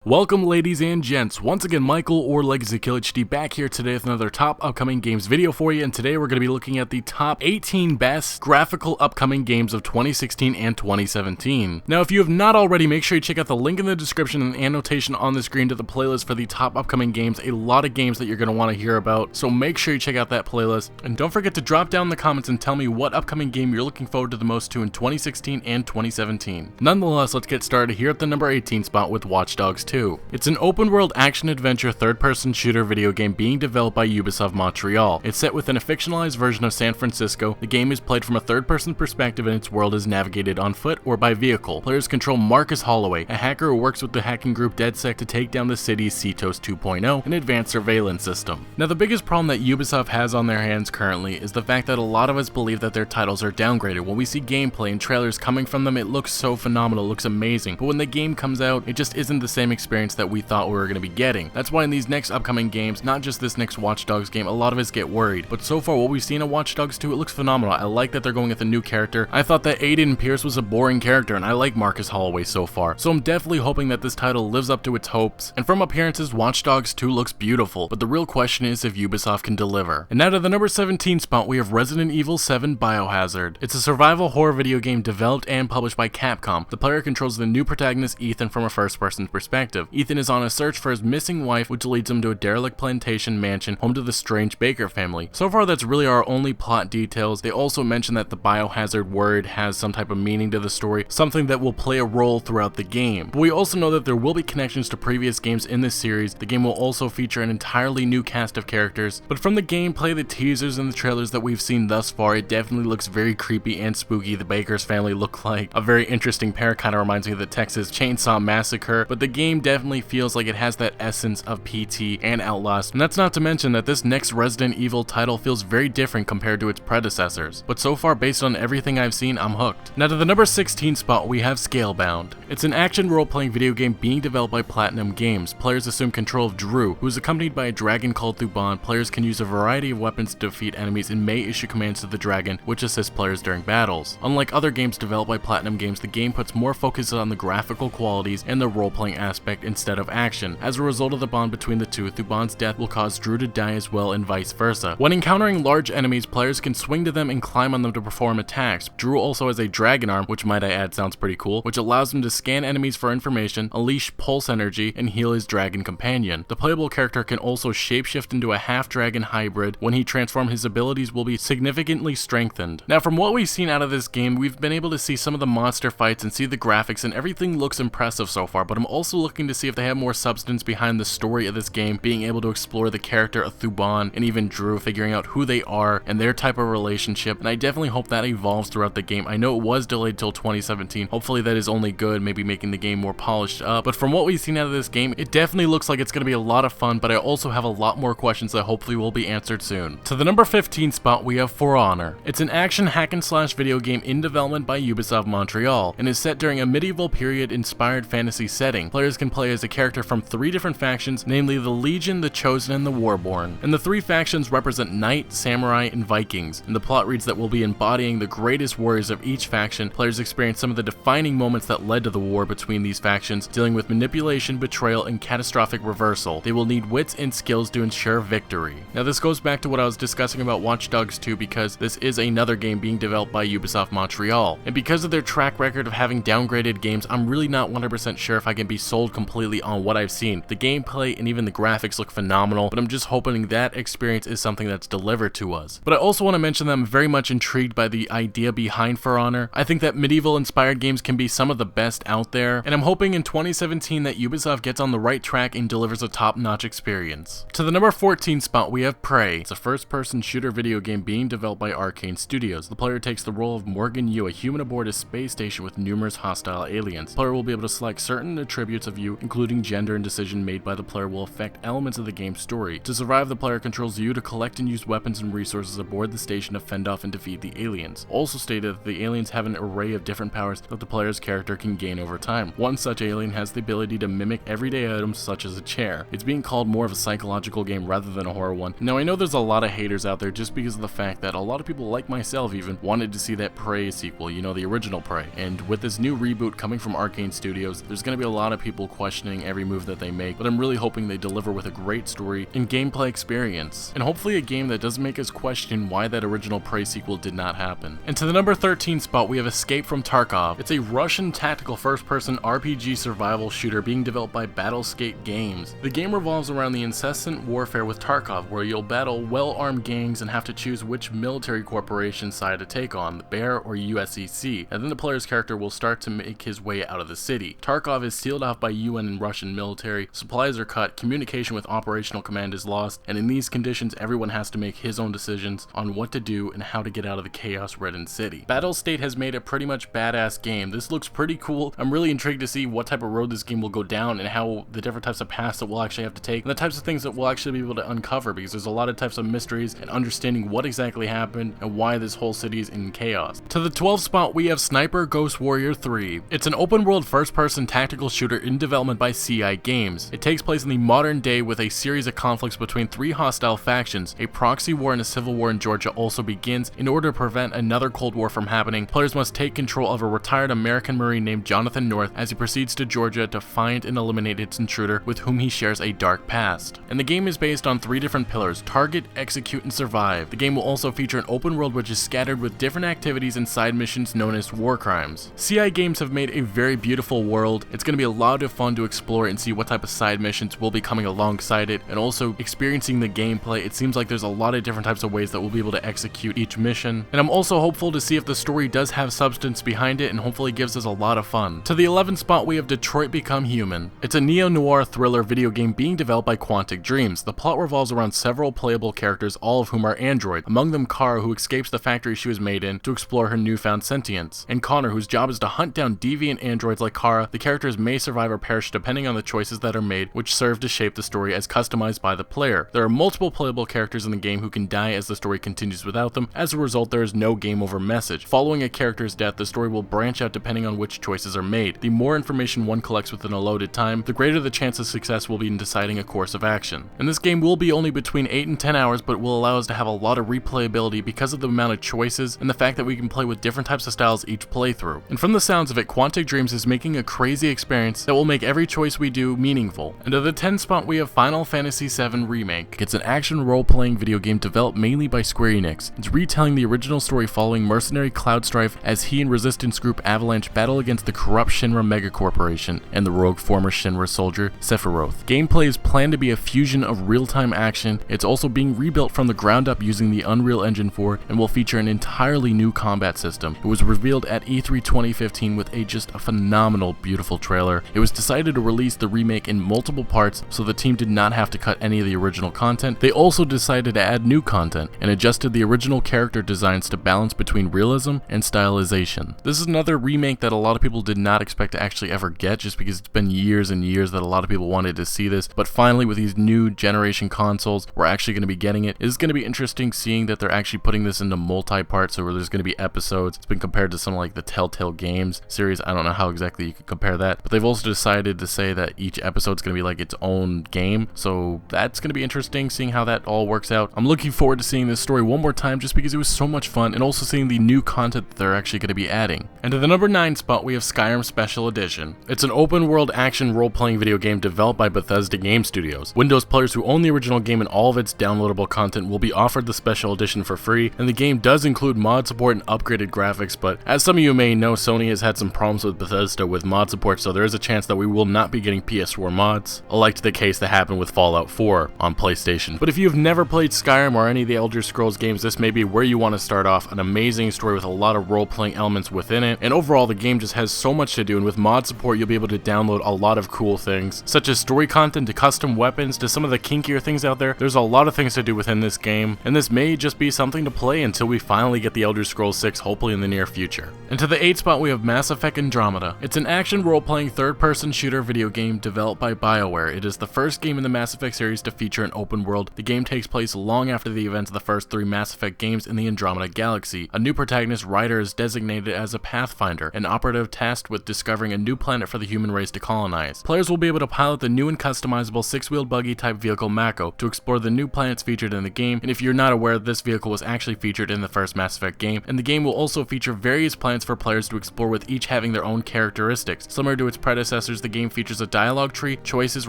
Welcome ladies and gents, once again Michael or Legacy Kill HD back here today with another top upcoming games video for you, and today we're going to be looking at the top 18 best graphical upcoming games of 2016 and 2017. Now if you have not already, make sure you check out the link in the description and annotation on the screen to the playlist for the top upcoming games, a lot of games that you're going to want to hear about, so make sure you check out that playlist, and don't forget to drop down in the comments and tell me what upcoming game you're looking forward to the most to in 2016 and 2017. Nonetheless, let's get started here at the number 18 spot with Watch Dogs 2. It's an open-world action-adventure third-person shooter video game being developed by Ubisoft Montreal. It's set within a fictionalized version of San Francisco. The game is played from a third-person perspective and its world is navigated on foot or by vehicle. Players control Marcus Holloway, a hacker who works with the hacking group DedSec to take down the city's CTOS 2.0, an advanced surveillance system. Now the biggest problem that Ubisoft has on their hands currently is the fact that a lot of us believe that their titles are downgraded. When we see gameplay and trailers coming from them, it looks so phenomenal, it looks amazing, but when the game comes out, it just isn't the same experience that we thought we were going to be getting. That's why in these next upcoming games, not just this next Watch Dogs game, a lot of us get worried. But so far what we've seen in Watch Dogs 2, it looks phenomenal. I like that they're going with a new character. I thought that Aiden Pierce was a boring character, and I like Marcus Holloway so far. So I'm definitely hoping that this title lives up to its hopes. And from appearances, Watch Dogs 2 looks beautiful, but the real question is if Ubisoft can deliver. And now to the number 17 spot, we have Resident Evil 7 Biohazard. It's a survival horror video game developed and published by Capcom. The player controls the new protagonist Ethan from a first-person perspective. Ethan is on a search for his missing wife, which leads him to a derelict plantation mansion home to the strange Baker family. So far that's really our only plot details. They also mention that the biohazard word has some type of meaning to the story, something that will play a role throughout the game. But we also know that there will be connections to previous games in this series. The game will also feature an entirely new cast of characters, but from the gameplay, the teasers, and the trailers that we've seen thus far, it definitely looks very creepy and spooky. The Baker's family look like a very interesting pair, kind of reminds me of the Texas Chainsaw Massacre, but the game definitely feels like it has that essence of PT and Outlast, and that's not to mention that this next Resident Evil title feels very different compared to its predecessors. But so far, based on everything I've seen, I'm hooked. Now to the number 16 spot, we have Scalebound. It's an action role-playing video game being developed by Platinum Games. Players assume control of Drew, who is accompanied by a dragon called Thuban. Players can use a variety of weapons to defeat enemies and may issue commands to the dragon, which assists players during battles. Unlike other games developed by Platinum Games, the game puts more focus on the graphical qualities and the role-playing aspect instead of action. As a result of the bond between the two, Thuban's death will cause Drew to die as well, and vice versa. When encountering large enemies, players can swing to them and climb on them to perform attacks. Drew also has a dragon arm, which might I add sounds pretty cool, which allows him to scan enemies for information, unleash pulse energy, and heal his dragon companion. The playable character can also shapeshift into a half-dragon hybrid. When he transforms, his abilities will be significantly strengthened. Now from what we've seen out of this game, we've been able to see some of the monster fights and see the graphics, and everything looks impressive so far, but I'm also looking to see if they have more substance behind the story of this game, being able to explore the character of Thuban and even Drew, figuring out who they are and their type of relationship, and I definitely hope that evolves throughout the game. I know it was delayed till 2017, hopefully that is only good, maybe making the game more polished up, but from what we've seen out of this game, it definitely looks like it's going to be a lot of fun, but I also have a lot more questions that hopefully will be answered soon. To the number 15 spot, we have For Honor. It's an action hack-and-slash video game in development by Ubisoft Montreal, and is set during a medieval period-inspired fantasy setting. Players can play as a character from 3 different factions, namely the Legion, the Chosen, and the Warborn. And the 3 factions represent Knight, Samurai, and Vikings, and the plot reads that we'll be embodying the greatest warriors of each faction. Players experience some of the defining moments that led to the war between these factions, dealing with manipulation, betrayal, and catastrophic reversal. They will need wits and skills to ensure victory. Now this goes back to what I was discussing about Watch Dogs 2, because this is another game being developed by Ubisoft Montreal, and because of their track record of having downgraded games, I'm really not 100% sure if I can be sold completely on what I've seen. The gameplay and even the graphics look phenomenal, but I'm just hoping that experience is something that's delivered to us. But I also want to mention that I'm very much intrigued by the idea behind For Honor. I think that medieval inspired games can be some of the best out there, and I'm hoping in 2017 that Ubisoft gets on the right track and delivers a top-notch experience. To the number 14 spot, we have Prey. It's a first-person shooter video game being developed by Arcane Studios. The player takes the role of Morgan Yu, a human aboard a space station with numerous hostile aliens. The player will be able to select certain attributes of Yu, including gender, and decision made by the player will affect elements of the game's story. To survive, the player controls Yu to collect and use weapons and resources aboard the station to fend off and defeat the aliens. Also stated that the aliens have an array of different powers that the player's character can gain over time. One such alien has the ability to mimic everyday items such as a chair. It's being called more of a psychological game rather than a horror one. Now I know there's a lot of haters out there just because of the fact that a lot of people like myself even wanted to see that Prey sequel, you know, the original Prey. And with this new reboot coming from Arcane Studios, there's going to be a lot of people questioning every move that they make, but I'm really hoping they deliver with a great story and gameplay experience, and hopefully a game that doesn't make us question why that original Prey sequel did not happen. And to the number 13 spot, we have Escape from Tarkov. It's a Russian tactical first-person RPG survival shooter being developed by Battlescape Games. The game revolves around the incessant warfare with Tarkov, where you'll battle well-armed gangs and have to choose which military corporation side to take on, the Bear or USEC, and then the player's character will start to make his way out of the city. Tarkov is sealed off by UN and Russian military, supplies are cut, communication with operational command is lost, and in these conditions everyone has to make his own decisions on what to do and how to get out of the chaos-ridden city. Battlestate has made a pretty much badass game. This looks pretty cool. I'm really intrigued to see what type of road this game will go down and how the different types of paths that we'll actually have to take and the types of things that we'll actually be able to uncover, because there's a lot of types of mysteries and understanding what exactly happened and why this whole city is in chaos. To the 12th spot, we have Sniper Ghost Warrior 3. It's an open world first-person tactical shooter in development by CI Games. It takes place in the modern day with a series of conflicts between three hostile factions. A proxy war and a civil war in Georgia also begins. In order to prevent another Cold War from happening, players must take control of a retired American Marine named Jonathan North as he proceeds to Georgia to find and eliminate its intruder with whom he shares a dark past. And the game is based on three different pillars: target, execute, and survive. The game will also feature an open world which is scattered with different activities and side missions known as war crimes. CI Games have made a very beautiful world. It's going to be a lot of fun to explore and see what type of side missions will be coming alongside it, and also experiencing the gameplay. It seems like there's a lot of different types of ways that we'll be able to execute each mission, and I'm also hopeful to see if the story does have substance behind it and hopefully gives us a lot of fun. To the 11th spot, we have Detroit Become Human. It's a neo-noir thriller video game being developed by Quantic Dreams. The plot revolves around several playable characters, all of whom are android, among them Kara, who escapes the factory she was made in to explore her newfound sentience, and Connor, whose job is to hunt down deviant androids like Kara. The characters may survive or perish depending on the choices that are made, which serve to shape the story as customized by the player. There are multiple playable characters in the game who can die as the story continues without them. As a result, there is no game over message. Following a character's death, the story will branch out depending on which choices are made. The more information one collects within a loaded time, the greater the chance of success will be in deciding a course of action. And this game will be only between 8 and 10 hours, but will allow us to have a lot of replayability because of the amount of choices and the fact that we can play with different types of styles each playthrough. And from the sounds of it, Quantic Dreams is making a crazy experience that will make every choice we do meaningful. And at the 10th spot, we have Final Fantasy VII Remake. It's an action role-playing video game developed mainly by Square Enix. It's retelling the original story following mercenary Cloud Strife as he and resistance group Avalanche battle against the corrupt Shinra Mega Corporation and the rogue former Shinra soldier Sephiroth. Gameplay is planned to be a fusion of real-time action. It's also being rebuilt from the ground up using the Unreal Engine 4 and will feature an entirely new combat system. It was revealed at E3 2015 with just a phenomenal, beautiful trailer. It was decided to release the remake in multiple parts so the team did not have to cut any of the original content. They also decided to add new content and adjusted the original character designs to balance between realism and stylization. This is another remake that a lot of people did not expect to actually ever get, just because it's been years and years that a lot of people wanted to see this, but finally with these new generation consoles we're actually going to be getting it. It's going to be interesting seeing that they're actually putting this into multi-parts, so where there's going to be episodes. It's been compared to some like the Telltale Games series. I don't know how exactly you could compare that, but they've also decided to say that each episode's going to be like its own game, so that's going to be interesting seeing how that all works out. I'm looking forward to seeing this story one more time just because it was so much fun, and also seeing the new content that they're actually going to be adding. And to the number 9 spot, we have Skyrim Special Edition. It's an open world action role-playing video game developed by Bethesda Game Studios. Windows players who own the original game and all of its downloadable content will be offered the Special Edition for free, and the game does include mod support and upgraded graphics, but as some of you may know, Sony has had some problems with Bethesda with mod support, so there is a chance that we will not be getting PS4 mods, like the case that happened with Fallout 4 on PlayStation. But if you have never played Skyrim or any of the Elder Scrolls games, this may be where you want to start off. An amazing story with a lot of role-playing elements within it, and overall the game just has so much to do, and with mod support you'll be able to download a lot of cool things, such as story content to custom weapons to some of the kinkier things out there. There's a lot of things to do within this game, and this may just be something to play until we finally get the Elder Scrolls 6, hopefully in the near future. And to the 8th spot, we have Mass Effect Andromeda. It's an action role-playing third-person shooter video game developed by BioWare. It is the first game in the Mass Effect series to feature an open world. The game takes place long after the events of the first 3 Mass Effect games in the Andromeda galaxy. A new protagonist, Ryder, is designated as a Pathfinder, an operative tasked with discovering a new planet for the human race to colonize. Players will be able to pilot the new and customizable 6-wheeled buggy type vehicle Mako to explore the new planets featured in the game, and if you're not aware, this vehicle was actually featured in the first Mass Effect game, and the game will also feature various planets for players to explore, with each having their own characteristics. Similar to its predecessors, the game features a dialogue tree, choices,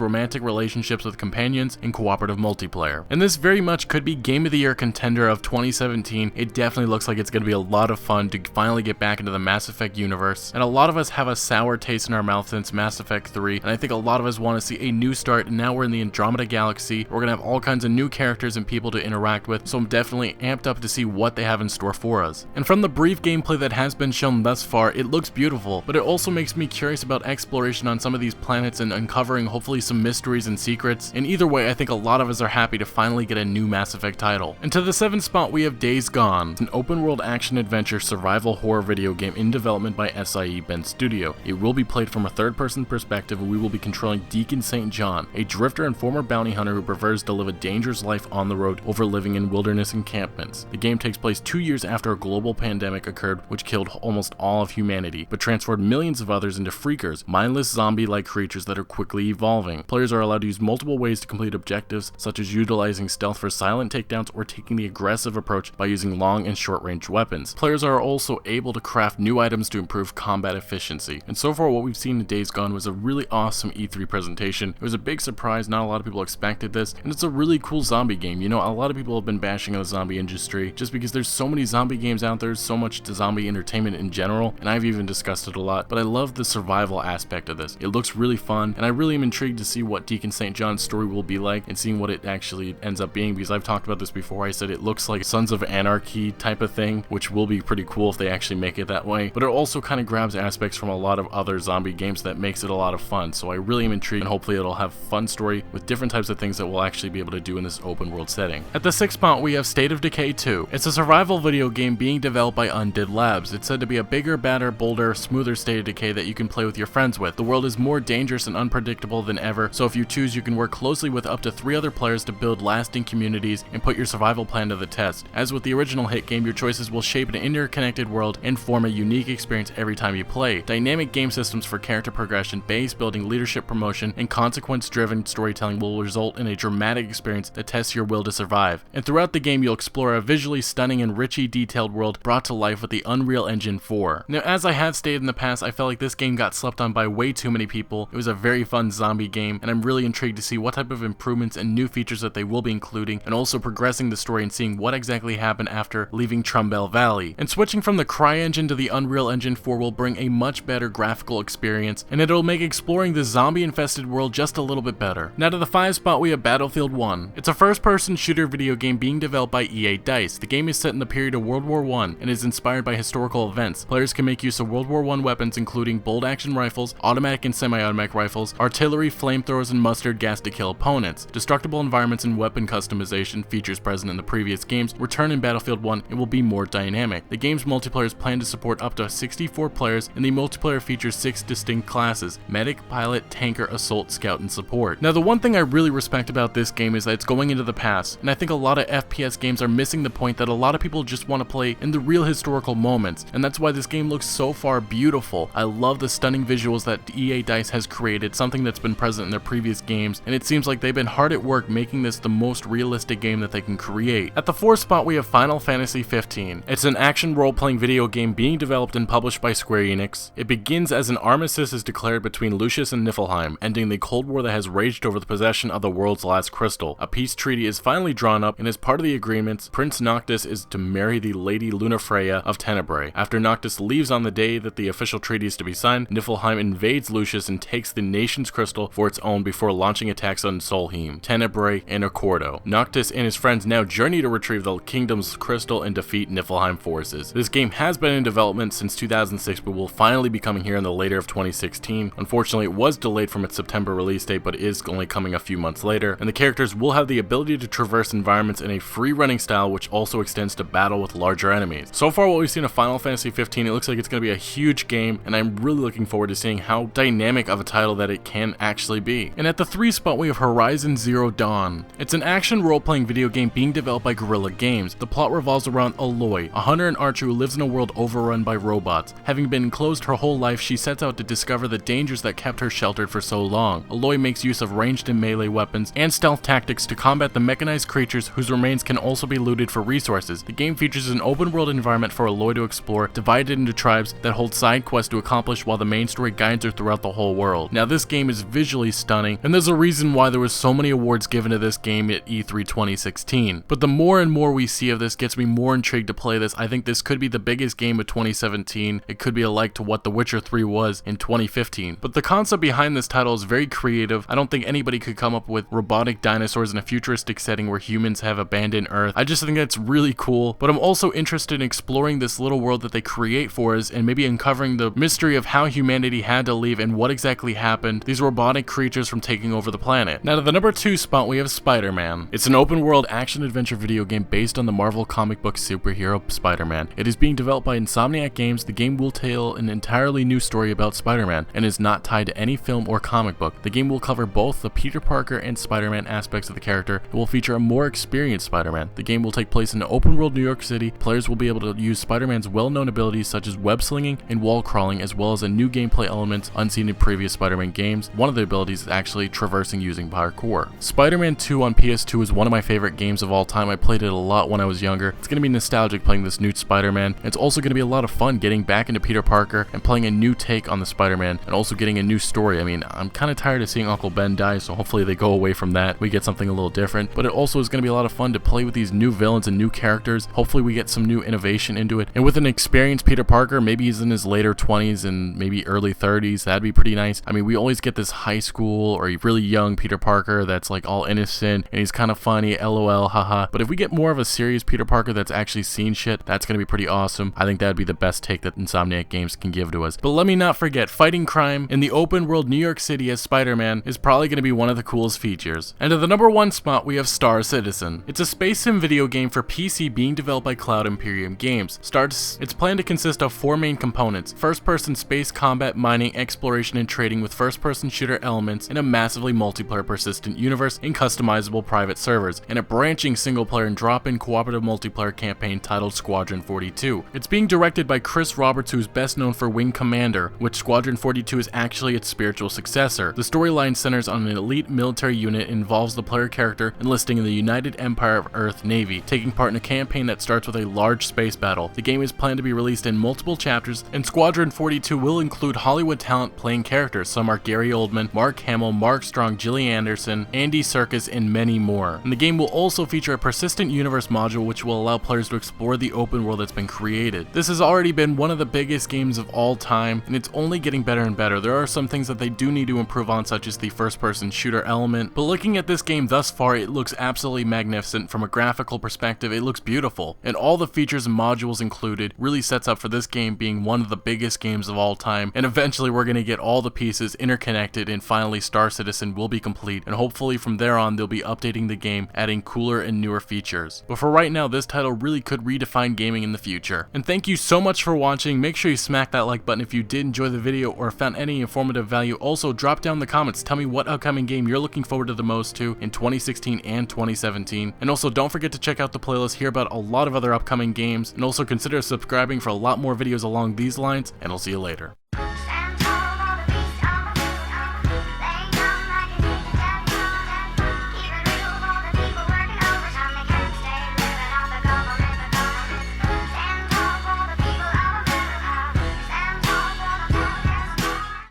romantic relationships with companions, and cooperative multiplayer. And this very much could be Game of the Year contender of 2017. It definitely looks like it's going to be a lot of fun to finally get back into the Mass Effect universe. And a lot of us have a sour taste in our mouth since Mass Effect 3, and I think a lot of us want to see a new start, and now we're in the Andromeda galaxy. We're going to have all kinds of new characters and people to interact with, so I'm definitely amped up to see what they have in store for us. And from the brief gameplay that has been shown thus far, it looks beautiful, but it also makes me curious about exploration on some of these planets and uncovering hopefully some mysteries and secrets. And either way, I think a lot of us are happy to finally get a new Mass Effect title. And to the 7th spot, we have Days Gone, an open world action adventure survival horror video game in development by SIE Bend Studio. It will be played from a third-person perspective, and we will be controlling Deacon St. John, a drifter and former bounty hunter who prefers to live a dangerous life on the road over living in wilderness encampments. The game takes place 2 years after a global pandemic occurred which killed almost all of humanity, but transformed millions of others into freakers, mindless zombie-like creatures that are quickly evolving. Players are allowed to use multiple ways to complete objectives, such as utilizing stealth for silent takedowns or taking the aggressive approach by using long and short-range weapons. Players are also able to craft new items to improve combat efficiency. And so far what we've seen in Days Gone was a really awesome E3 presentation. It was a big surprise, not a lot of people expected this, and it's a really cool zombie game. You know, a lot of people have been bashing on the zombie industry just because there's so many zombie games out there, so much zombie entertainment in general, and I've even discussed it a lot, but I love the survival aspect of this. It looks really fun, and I really am intrigued to see what Deacon St. John's story will be like and seeing what it actually ends up being, because I've talked about this before. I said it looks like Sons of Anarchy type of thing, which will be pretty cool if they actually make it that way, but it also kind of grabs aspects from a lot of other zombie games that makes it a lot of fun. So I really am intrigued, and hopefully it'll have a fun story with different types of things that we'll actually be able to do in this open world setting. At the 6th spot, we have State of Decay 2. It's a survival video game being developed by Undead Labs. It's said to be a bigger, badder, bolder, smoother State of Decay that you can play with your friends with. The world is more dangerous and unpredictable than ever, so if you choose, you can work closely with up to 3 other players to build lasting communities and put your survival plan to the test. As with the original hit game, your choices will shape an interconnected world and form a unique experience every time you play. Dynamic game systems for character progression, base building, leadership promotion, and consequence-driven storytelling will result in a dramatic experience that tests your will to survive. And throughout the game, you'll explore a visually stunning and richly detailed world brought to life with the Unreal Engine 4. Now, as I have stated in the past, I felt like this game got slept on by way too many people. It was a very fun zombie game, and I'm really intrigued to see what type of improvements and new features that they will be including, and also progressing the story and seeing what exactly happened after leaving Trumbell Valley. And switching from the CryEngine to the Unreal Engine 4 will bring a much better graphical experience, and it'll make exploring the zombie-infested world just a little bit better. Now to the 5th spot, we have Battlefield 1. It's a first-person shooter video game being developed by EA Dice. The game is set in the period of World War I and is inspired by historical events. Players can make use of World War I weapons including bolt-action rifles, automatic and semi-automatic rifles, artillery, flamethrowers, and mustard gas to kill opponents. Destructible environments and weapon customization, features present in the previous games, return in Battlefield 1 and will be more dynamic. The game's multiplayer is planned to support up to 64 players, and the multiplayer features 6 distinct classes: medic, pilot, tanker, assault, scout, and support. Now the one thing I really respect about this game is that it's going into the past, and I think a lot of FPS games are missing the point that a lot of people just want to play in the real historical moments, and that's why this game looks so far beautiful. I love the stunning visuals that EA Dice has created, something that's been present in their previous games, and it seems like they've been hard at work making this the most realistic game that they can create. At the 4th spot, we have Final Fantasy 15. It's an action role-playing video game being developed and published by Square Enix. It begins as an armistice is declared between Lucius and Niflheim, ending the Cold War that has raged over the possession of the world's last crystal. A peace treaty is finally drawn up, and as part of the agreements, Prince Noctis is to marry the Lady Lunafreya of Tenebrae. After Noctis leaves on the day that the official treaty is to be signed, Niflheim invades Lucius and takes the nation's crystal for its own before launching attacks on Solheim, Tenebrae, and Accordo. Noctis and his friends now journey to retrieve the kingdom's crystal and defeat Niflheim forces. This game has been in development since 2006, but will finally be coming here in the later of 2016. Unfortunately, it was delayed from its September release date, but is only coming a few months later, and the characters will have the ability to traverse environments in a free-running style, which also extends to battle with larger enemies. So far what we've seen of Final Fantasy 15, it looks like it's going to be a huge game, and I'm really looking forward to seeing how dynamic of a title that it can actually be. And at the 3 spot, we have Horizon Zero Dawn. It's an action role-playing video game being developed by Guerrilla Games. The plot revolves around Aloy, a hunter and archer who lives in a world overrun by robots. Having been enclosed her whole life, she sets out to discover the dangers that kept her sheltered for so long. Aloy makes use of ranged and melee weapons and stealth tactics to combat the mechanized creatures whose remains can also be looted for resources. The game features an open-world environment for Aloy to explore, divided into tribes that hold side quests to accomplish, while the main story guides her throughout the whole world. Now this game is visually stunning, and there's a reason why there was so many awards given to this game at E3 2016. But the more and more we see of this gets me more intrigued to play this. I think this could be the biggest game of 2017. It could be alike to what The Witcher 3 was in 2015. But the concept behind this title is very creative. I don't think anybody could come up with robotic dinosaurs in a futuristic setting where humans have abandoned Earth. I just think that's really cool, but I'm also interested in exploring this little world that they create for us and maybe uncovering the mystery of how humanity had to leave and what exactly happened these robotic creatures from taking over the planet. Now to the number 2 spot we have Spider-Man. It's an open world action adventure video game based on the Marvel comic book superhero Spider-Man. It is being developed by Insomniac Games. The game will tell an entirely new story about Spider-Man and is not tied to any film or comic book. The game will cover both the Peter Parker and Spider-Man aspects of the character and will feature a more experienced Spider-Man. The game will take place in open world New York City. Players will be able to use Spider-Man's well-known abilities such as web slinging and wall crawling, as well as a new gameplay elements unseen in previous Spider-Man games. One of the abilities is actually traversing using parkour. Spider-Man 2 on PS2 is one of my favorite games of all time. I played it a lot when I was younger. It's going to be nostalgic playing this new Spider-Man. It's also going to be a lot of fun getting back into Peter Parker and playing a new take on the Spider-Man and also getting a new story. I mean, I'm kind of tired of seeing Uncle Ben die, so hopefully they go away from that. We get something a little different, but it also is going to be a lot of fun to play with these new villains and new characters. Hopefully we get some new innovation into it. And with an experienced Peter Parker, maybe he's in his later 20s and maybe early 30s, that'd be pretty nice. I mean, we always get this high school or really young Peter Parker that's like all innocent and he's kind of funny, lol, haha. But if we get more of a serious Peter Parker that's actually seen shit, that's going to be pretty awesome. I think that'd be the best take that Insomniac Games can give to us. But let me not forget, fighting crime in the open world New York City as Spider-Man is probably going to be one of the coolest features. And at the number 1 spot we have Star Citizen. It's a space sim video game for PC being developed by Cloud Imperium Games. It's planned to consist of 4 main components: first-person space combat, mining, exploration, and trading with first-person shooter elements in a massively multiplayer persistent universe and customizable private servers, and a branching single-player and drop-in cooperative multiplayer campaign titled Squadron 42. It's being directed by Chris Roberts, who's best known for Wing Commander, which Squadron 42 is actually its spiritual successor. The storyline centers on an elite military unit and involves the player character enlisting in the United Empire of Earth Navy, taking part in a campaign that starts with a large space battle. The game is planned to be released in multiple chapters, and Squadron 42 will include Hollywood talent playing characters. Some are Gary Oldman, Mark Hamill, Mark Strong, Gillian Anderson, Andy Serkis, and many more. And the game will also feature a persistent universe module which will allow players to explore the open world that's been created. This has already been one of the biggest games of all time, and it's only getting better and better. There are some things that they do need to improve on, such as the first-person shooter element, but looking at this game thus far, it looks absolutely magnificent. From a graphical perspective, it looks beautiful, and all the features and modules included really sets up for this game being one of the biggest games of all time, and eventually we're going to get all the pieces interconnected, and finally Star Citizen will be complete, and hopefully from there on they'll be updating the game, adding cooler and newer features. But for right now, this title really could redefine gaming in the future. And thank you so much for watching. Make sure you smack that like button if you did enjoy the video or found any informative value. Also, drop down in the comments, tell me what upcoming game you're looking forward to the most to in 2016 and 2017. And also, don't forget to check out the playlist, hear about a lot of other upcoming games, and also consider subscribing for a lot more videos along these lines, and I'll see you later.